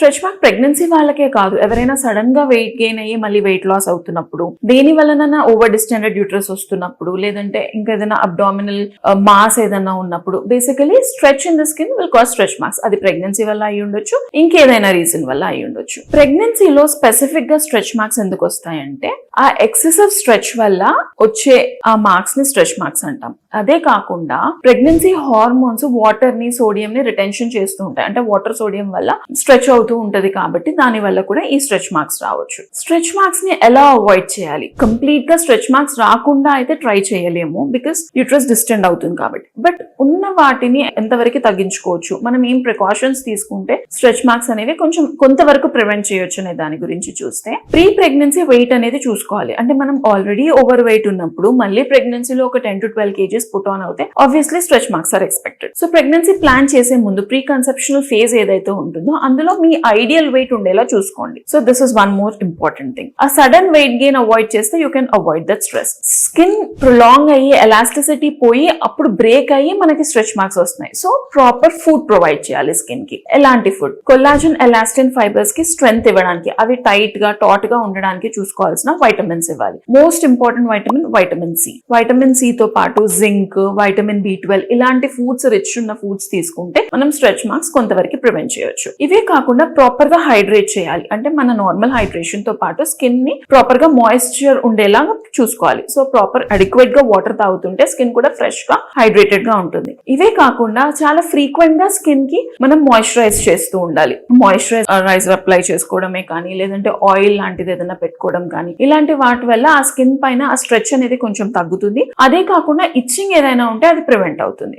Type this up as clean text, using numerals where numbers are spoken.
Stretch mark pregnancy వాళ్ళకే కాదు, ఎవరైనా సడన్ గా వెయిట్ గెయిన్ అయ్యి మళ్ళీ వెయిట్ లాస్ అవుతున్నప్పుడు, దేని వలన ఓవర్ డిస్టెండెడ్ యూట్రస్ వస్తున్నప్పుడు, లేదంటే ఇంకా ఏదైనా అబ్డామినల్ మాస్ ఏదైనా ఉన్నప్పుడు, basically stretch in the skin will cause stretch marks. అది ప్రెగ్నెన్సీ వల్ల అయి ఉండొచ్చు, ఇంకేదైనా రీజన్ వల్ల అయి ఉండొచ్చు. ప్రెగ్నెన్సీలో స్పెసిఫిక్ గా స్ట్రెచ్ మార్క్స్ ఎందుకు వస్తాయంటే ఆ ఎక్సెసివ్ స్ట్రెచ్ వల్ల వచ్చే ఆ మార్క్స్ ని స్ట్రెచ్ మార్క్స్ అంటాం. అదే కాకుండా ప్రెగ్నెన్సీ హార్మోన్స్ వాటర్ ని, సోడియం ని రిటెన్షన్ చేస్తూ ఉంటాయి. అంటే వాటర్ సోడియం వల్ల స్ట్రెచ్ అవుతూ ఉంటది కాబట్టి దాని వల్ల కూడా ఈ స్ట్రెచ్ మార్క్స్ రావచ్చు. స్ట్రెచ్ మార్క్స్ ని ఎలా అవాయిడ్ చేయాలి? కంప్లీట్ గా స్ట్రెచ్ మార్క్స్ రాకుండా అయితే ట్రై చేయలేము, బికాస్ యూట్రస్ డిస్టెండ్ అవుతుంది కాబట్టి. బట్ ఉన్న వాటిని ఎంతవరకు తగ్గించుకోవచ్చు, మనం ఏం ప్రికాషన్స్ తీసుకుంటే స్ట్రెచ్ మార్క్స్ అనేవి కొంతవరకు ప్రివెంట్ చేయొచ్చు అనే దాని గురించి చూస్తే, ప్రీ ప్రెగ్నెన్సీ వెయిట్ అనేది చూసుకోవాలి. అంటే మనం ఆల్రెడీ ఓవర్ వెయిట్ ఉన్నప్పుడు మళ్ళీ ప్రెగ్నెన్సీలో ఒక 10 to 12 kgs పుట్ ఆన్ అవుతే obviously stretch marks are expected. So pregnancy plan చేసే ముందు ప్రీ కన్సెప్షనల్ ఫేజ్ ఏదైతే ఉంటుందో అందులో మీ ఐడియల్ వెయిట్ ఉండేలా చూసుకోండి. So this is one more important thing. ఆ సడన్ వెయిట్ గెయిన్ అవాయిడ్ చేస్తే you can avoid that stress. Skin prolong అయ్యి ఎలాస్టిసిటీ పోయి అప్పుడు బ్రేక్ అయ్యి మనకి స్ట్రెచ్ మార్క్స్ వస్తున్నాయి. సో ప్రాపర్ ఫుడ్ ప్రొవైడ్ చేయాలి స్కిన్ కి. ఎలాంటి ఫుడ్? కొల్లాజన్, ఎలాస్టిన్ ఫైబర్స్ కి స్ట్రెంగ్త్ ఇవ్వడానికి, అవి టైట్ గా టాట్ గా ఉండడానికి చూసుకోవాల్సిన వైటమిన్స్ ఇవ్వాలి. Most important vitamin C. Vitamin C తో పాటు జింక్, వైటమిన్ B12 ఇలాంటి ఫుడ్స్, రిచ్ ఉన్న ఫుడ్స్ తీసుకుంటే మనం స్ట్రెచ్ మార్క్స్ కొంతవరకు ప్రివెంట్ చేయొచ్చు. ఇవే కాకుండా ప్రాపర్ గా హైడ్రేట్ చేయాలి. అంటే మన నార్మల్ హైడ్రేషన్ తో పాటు స్కిన్ ని ప్రాపర్ గా మాయిశ్చర్ ఉండేలాగా చూసుకోవాలి. సో ప్రాపర్ అడిక్వేట్ గా వాటర్ తాగుతుంటే స్కిన్ కూడా ఫ్రెష్ గా, హైడ్రేటెడ్ గా ఉంటుంది. ఇవే కాకుండా చాలా ఫ్రీక్వెంట్ గా స్కిన్ కి మనం మాయిశ్చరైజ్ చేస్తూ ఉండాలి. మాయిశ్చరైజర్ అప్లై చేసుకోవడమే కానీ, లేదంటే ఆయిల్ లాంటిది ఏదైనా పెట్టుకోవడం కానీ, ఇలాంటి వాటి వల్ల ఆ స్కిన్ పైన ఆ స్ట్రెచ్ అనేది కొంచెం తగ్గుతుంది. అదే కాకుండా ఇచ్చింగ్ ఏదైనా ఉంటే అది ప్రివెంట్ అవుతుంది.